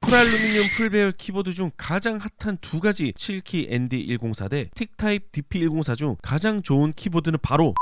풀알루미늄 풀배열 키보드 중 가장 핫한 두 가지 7키 ND104 대 틱타입 DP104 중 가장 좋은 키보드는 바로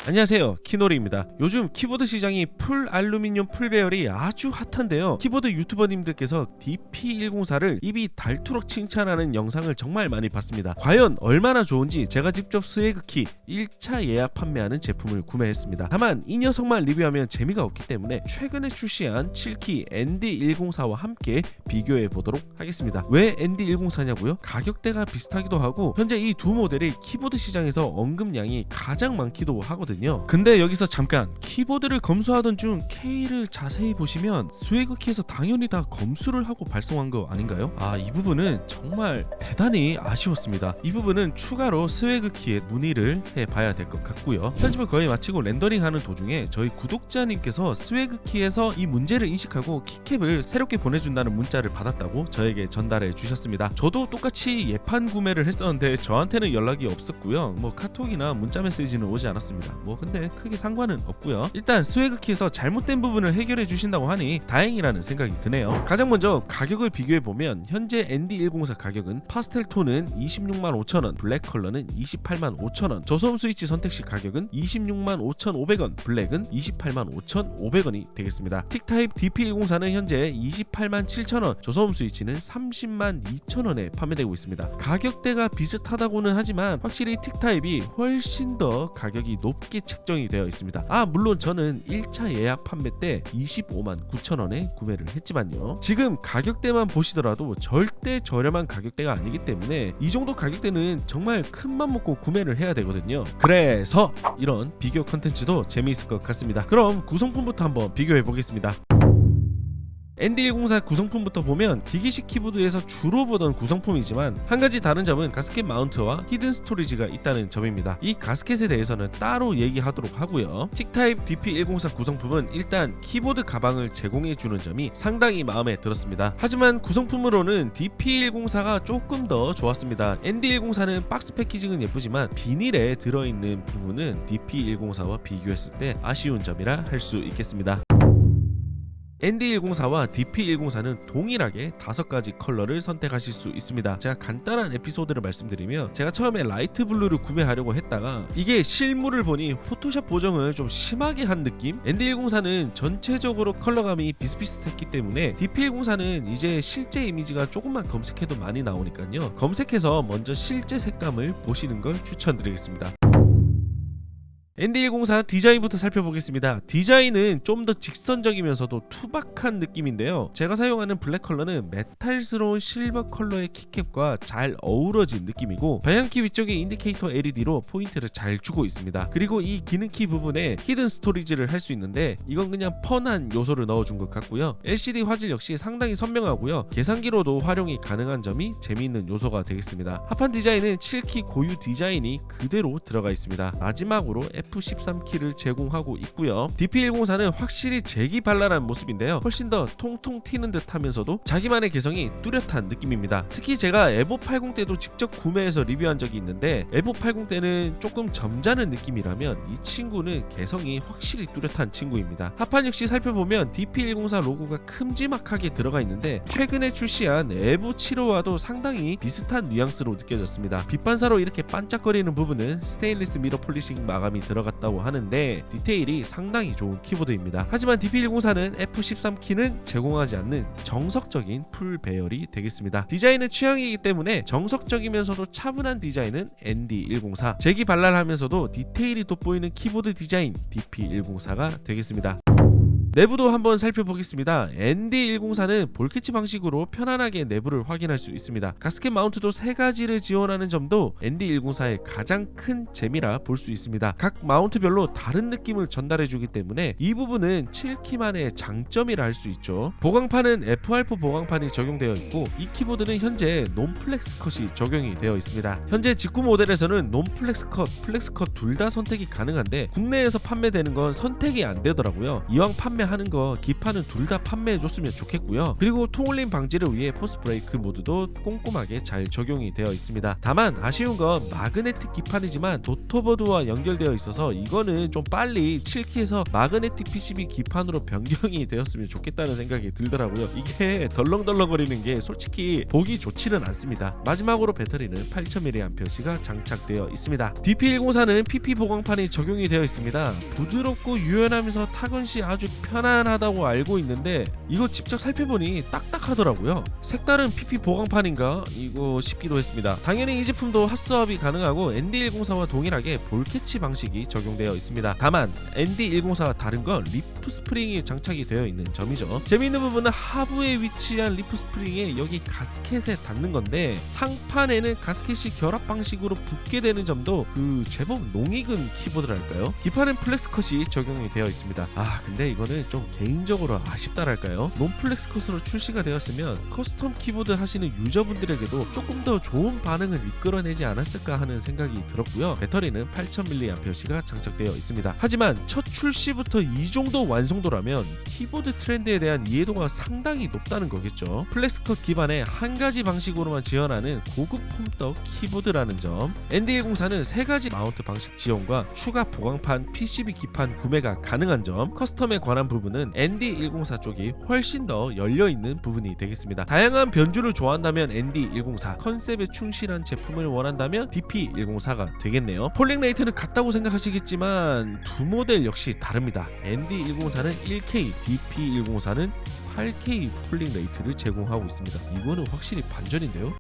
안녕하세요, 키노리입니다. 요즘 키보드 시장이 풀 알루미늄 풀 배열이 아주 핫한데요, 키보드 유튜버님들께서 DP104를 입이 닳도록 칭찬하는 영상을 정말 많이 봤습니다. 과연 얼마나 좋은지 제가 직접 스웨그키 1차 예약 판매하는 제품을 구매했습니다. 다만 이 녀석만 리뷰하면 재미가 없기 때문에 최근에 출시한 7키 ND104와 함께 비교해 보도록 하겠습니다. 왜 ND104냐고요? 가격대가 비슷하기도 하고 현재 이 두 모델이 키보드 시장에서 언급량이 가장 많기도 하거든요. 근데 여기서 잠깐, 키보드를 검수하던 중 K를 자세히 보시면 스웨그키에서 당연히 다 검수를 하고 발송한 거 아닌가요? 이 부분은 정말 대단히 아쉬웠습니다. 이 부분은 추가로 스웨그키에 문의를 해봐야 될 것 같고요. 편집을 거의 마치고 렌더링하는 도중에 저희 구독자님께서 스웨그키에서 이 문제를 인식하고 키캡을 새롭게 보내준다는 문자를 받았다고 저에게 전달해 주셨습니다. 저도 똑같이 예판 구매를 했었는데 저한테는 연락이 없었고요. 카톡이나 문자 메시지는 오지 않았습니다. 근데 크게 상관은 없고요. 일단 스웨그키에서 잘못된 부분을 해결해 주신다고 하니 다행이라는 생각이 드네요. 가장 먼저 가격을 비교해 보면 현재 ND104 가격은 파스텔 톤은 265,000원, 블랙 컬러는 285,000원, 저소음 스위치 선택시 가격은 265,500원, 블랙은 285,500원이 되겠습니다. 틱타입 DP104는 현재 287,000원, 저소음 스위치는 302,000원에 판매되고 있습니다. 가격대가 비슷하다고는 하지만 확실히 틱타입이 훨씬 더 가격이 높게 책정이 되어 있습니다. 물론 저는 1차 예약 판매 때 259,000원에 구매를 했지만요, 지금 가격대만 보시더라도 절대 저렴한 가격대가 아니기 때문에 이 정도 가격대는 정말 큰맘 먹고 구매를 해야 되거든요. 그래서 이런 비교 컨텐츠도 재미있을 것 같습니다. 그럼 구성품부터 한번 비교해 보겠습니다. ND104 구성품부터 보면 기기식 키보드에서 주로 보던 구성품이지만 한 가지 다른 점은 가스켓 마운트와 히든 스토리지가 있다는 점입니다. 이 가스켓에 대해서는 따로 얘기하도록 하고요. 틱타입 DP104 구성품은 일단 키보드 가방을 제공해주는 점이 상당히 마음에 들었습니다. 하지만 구성품으로는 DP104가 조금 더 좋았습니다. ND104는 박스 패키징은 예쁘지만 비닐에 들어있는 부분은 DP104와 비교했을 때 아쉬운 점이라 할 수 있겠습니다. ND104와 DP104는 동일하게 5가지 컬러를 선택하실 수 있습니다. 제가 간단한 에피소드를 말씀드리면, 제가 처음에 라이트 블루를 구매하려고 했다가 이게 실물을 보니 포토샵 보정을 좀 심하게 한 느낌? ND104는 전체적으로 컬러감이 비슷비슷했기 때문에 DP104는 이제 실제 이미지가 조금만 검색해도 많이 나오니까요, 검색해서 먼저 실제 색감을 보시는 걸 추천드리겠습니다. ND104 디자인부터 살펴보겠습니다. 디자인은 좀 더 직선적이면서도 투박한 느낌인데요, 제가 사용하는 블랙 컬러는 메탈스러운 실버 컬러의 키캡과 잘 어우러진 느낌이고, 방향키 위쪽에 인디케이터 LED로 포인트를 잘 주고 있습니다. 그리고 이 기능키 부분에 히든 스토리지를 할 수 있는데 이건 그냥 펀한 요소를 넣어준 것 같고요. LCD 화질 역시 상당히 선명하고요, 계산기로도 활용이 가능한 점이 재미있는 요소가 되겠습니다. 하판 디자인은 7키 고유 디자인이 그대로 들어가 있습니다. 마지막으로 F13키를 제공하고 있고요. DP104는 확실히 재기발랄한 모습인데요, 훨씬 더 통통 튀는 듯 하면서도 자기만의 개성이 뚜렷한 느낌입니다. 특히 제가 에보 80 때도 직접 구매해서 리뷰한 적이 있는데, 에보 80 때는 조금 점잖은 느낌이라면 이 친구는 개성이 확실히 뚜렷한 친구입니다. 하판 역시 살펴보면 DP104 로고가 큼지막하게 들어가 있는데 최근에 출시한 에보 75와도 상당히 비슷한 뉘앙스로 느껴졌습니다. 빛반사로 이렇게 반짝거리는 부분은 스테인리스 미러 폴리싱 마감이 들어갔다고 하는데 디테일이 상당히 좋은 키보드입니다. 하지만 DP104는 F13키는 제공하지 않는 정석적인 풀 배열이 되겠습니다. 디자인은 취향이기 때문에 정석적이면서도 차분한 디자인은 ND104, 재기발랄하면서도 디테일이 돋보이는 키보드 디자인 DP104가 되겠습니다. 내부도 한번 살펴보겠습니다. ND104는 볼캐치 방식으로 편안하게 내부를 확인할 수 있습니다. 가스켓 마운트도 3가지를 지원하는 점도 ND104의 가장 큰 재미라 볼 수 있습니다. 각 마운트별로 다른 느낌을 전달해주기 때문에 이 부분은 7키만의 장점이라 할 수 있죠. 보강판은 FR4 보강판이 적용되어 있고 이 키보드는 현재 논플렉스 컷이 적용이 되어 있습니다. 현재 직구 모델에서는 논플렉스 컷, 플렉스 컷 둘 다 선택이 가능한데 국내에서 판매되는 건 선택이 안 되더라고요. 이왕 판매 판매하는 거 기판은 둘 다 판매해줬으면 좋겠고요. 그리고 통올림 방지를 위해 포스 브레이크 모드도 꼼꼼하게 잘 적용이 되어 있습니다. 다만 아쉬운 건 마그네틱 기판이지만 도토보드와 연결되어 있어서 이거는 좀 빨리 7키에서 마그네틱 PCB 기판으로 변경이 되었으면 좋겠다는 생각이 들더라고요. 이게 덜렁덜렁거리는 게 솔직히 보기 좋지는 않습니다. 마지막으로 배터리는 8000mAh가 장착되어 있습니다. DP104는 PP 보강판이 적용이 되어 있습니다. 부드럽고 유연하면서 타건 시 아주 편안하다고 알고 있는데 이거 직접 살펴보니 딱딱하더라고요. 색다른 PP 보강판인가 이거 싶기도 했습니다. 당연히 이 제품도 핫스왑이 가능하고 ND104와 동일하게 볼 캐치 방식이 적용되어 있습니다. 다만 ND104와 다른 건 리프 스프링이 장착이 되어 있는 점이죠. 재미있는 부분은 하부에 위치한 리프 스프링에 여기 가스켓에 닿는 건데 상판에는 가스켓이 결합 방식으로 붙게 되는 점도 제법 농익은 키보드랄까요? 기판은 플렉스컷이 적용이 되어 있습니다. 근데 이거는 좀 개인적으로 아쉽다랄까요? 논플렉스컷으로 출시가 되었으면 커스텀 키보드 하시는 유저분들에게도 조금 더 좋은 반응을 이끌어내지 않았을까 하는 생각이 들었고요. 배터리는 8000mAh가 장착되어 있습니다. 하지만 첫 출시부터 이 정도 완성도라면 키보드 트렌드에 대한 이해도가 상당히 높다는 거겠죠. 플렉스컷 기반의 한 가지 방식으로만 지원하는 고급 홈떡 키보드라는 점, ND104는 세 가지 마운트 방식 지원과 추가 보강판 PCB 기판 구매가 가능한 점, 커스텀에 관한 부분은 ND104 쪽이 훨씬 더 열려있는 부분이 되겠습니다. 다양한 변주를 좋아한다면 ND104, 컨셉에 충실한 제품을 원한다면 DP104가 되겠네요. 폴링 레이트는 같다고 생각하시겠지만 두 모델 역시 다릅니다. ND104는 1K, DP104는 8K 폴링 레이트를 제공하고 있습니다. 이거는 확실히 반전인데요.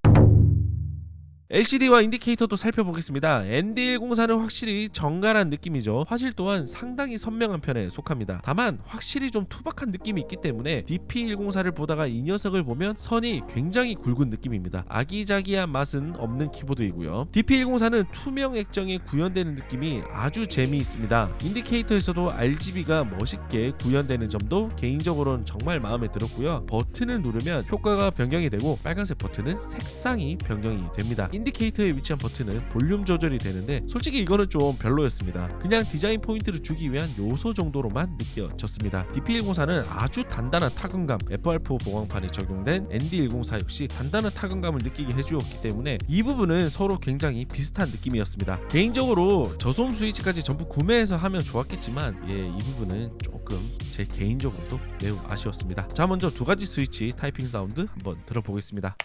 LCD와 인디케이터도 살펴보겠습니다. ND104는 확실히 정갈한 느낌이죠. 화질 또한 상당히 선명한 편에 속합니다. 다만 확실히 좀 투박한 느낌이 있기 때문에 DP104를 보다가 이 녀석을 보면 선이 굉장히 굵은 느낌입니다. 아기자기한 맛은 없는 키보드이고요. DP104는 투명 액정에 구현되는 느낌이 아주 재미있습니다. 인디케이터에서도 RGB가 멋있게 구현되는 점도 개인적으로는 정말 마음에 들었고요. 버튼을 누르면 효과가 변경이 되고 빨간색 버튼은 색상이 변경이 됩니다. 인디케이터에 위치한 버튼은 볼륨 조절이 되는데 솔직히 이거는 좀 별로였습니다. 그냥 디자인 포인트를 주기 위한 요소 정도로만 느껴졌습니다. DP104는 아주 단단한 타건감, FR4 보강판이 적용된 ND104 역시 단단한 타건감을 느끼게 해주었기 때문에 이 부분은 서로 굉장히 비슷한 느낌이었습니다. 개인적으로 저소음 스위치까지 전부 구매해서 하면 좋았겠지만 이 부분은 조금 제 개인적으로도 매우 아쉬웠습니다. 자, 먼저 두 가지 스위치 타이핑 사운드 한번 들어보겠습니다.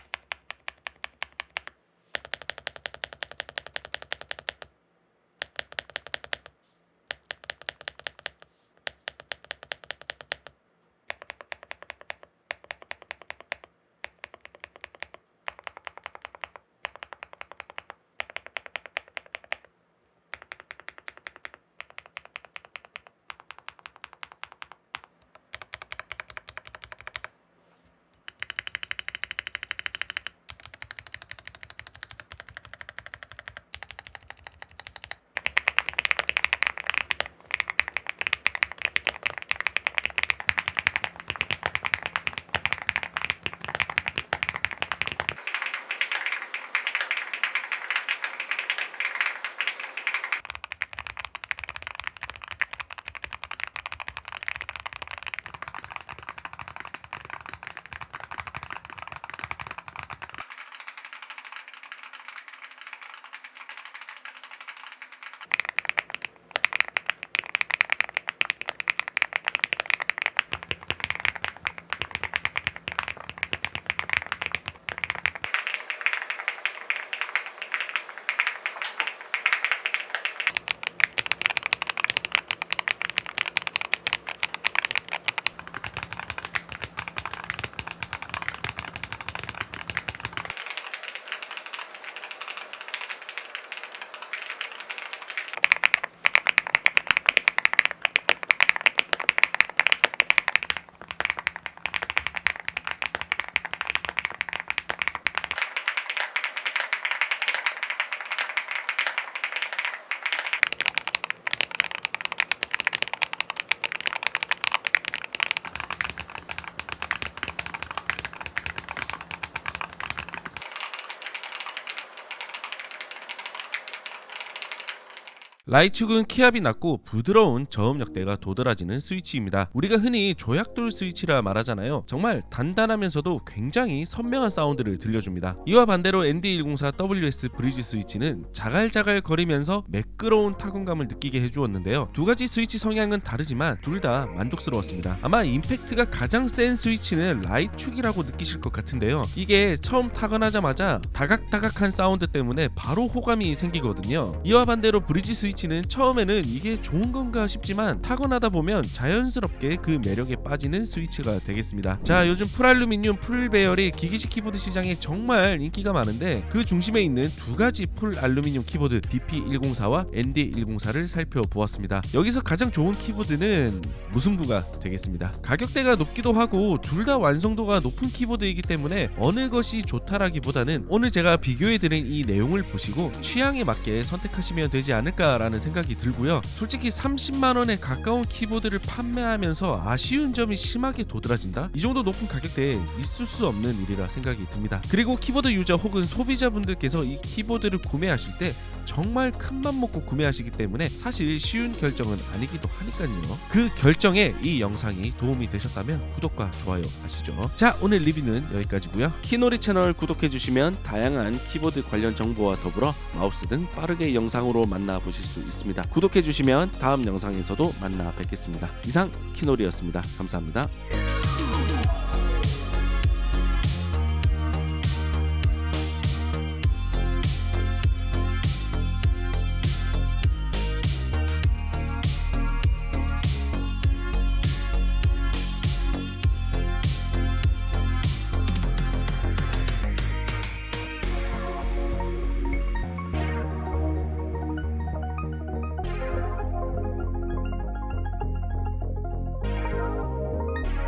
라이축은 키압이 낮고 부드러운 저음역대가 도드라지는 스위치입니다. 우리가 흔히 조약돌 스위치라 말하잖아요. 정말 단단하면서도 굉장히 선명한 사운드를 들려줍니다. 이와 반대로 ND104 WS 브리지 스위치는 자갈자갈 거리면서 매끄러운 타건감을 느끼게 해주었는데요. 두 가지 스위치 성향은 다르지만 둘 다 만족스러웠습니다. 아마 임팩트가 가장 센 스위치는 라이축이라고 느끼실 것 같은데요. 이게 처음 타건하자마자 다각다각한 사운드 때문에 바로 호감이 생기거든요. 이와 반대로 브리지 스위치는 처음에는 이게 좋은 건가 싶지만 타건하다 보면 자연스럽게 그 매력에 빠지는 스위치가 되겠습니다. 자, 요즘 풀알루미늄 풀배열이 기기식 키보드 시장에 정말 인기가 많은데 그 중심에 있는 두 가지 풀알루미늄 키보드 DP104와 ND104를 살펴보았습니다. 여기서 가장 좋은 키보드는 무승부가 되겠습니다. 가격대가 높기도 하고 둘 다 완성도가 높은 키보드이기 때문에 어느 것이 좋다라기보다는 오늘 제가 비교해드린 이 내용을 보시고 취향에 맞게 선택하시면 되지 않을까라는 생각이 들고요. 솔직히 30만원에 가까운 키보드를 판매하면서 아쉬운 점이 심하게 도드라진다? 이 정도 높은 가격대에 있을 수 없는 일이라 생각이 듭니다. 그리고 키보드 유저 혹은 소비자분들께서 이 키보드를 구매하실 때 정말 큰맘 먹고 구매하시기 때문에 사실 쉬운 결정은 아니기도 하니까요. 그 결정에 이 영상이 도움이 되셨다면 구독과 좋아요 하시죠. 자, 오늘 리뷰는 여기까지고요. 키노리 채널 구독해주시면 다양한 키보드 관련 정보와 더불어 마우스 등 빠르게 영상으로 만나보실 수 있습니다. 구독해주시면 다음 영상에서도 만나 뵙겠습니다. 이상 키노리였습니다. 감사합니다.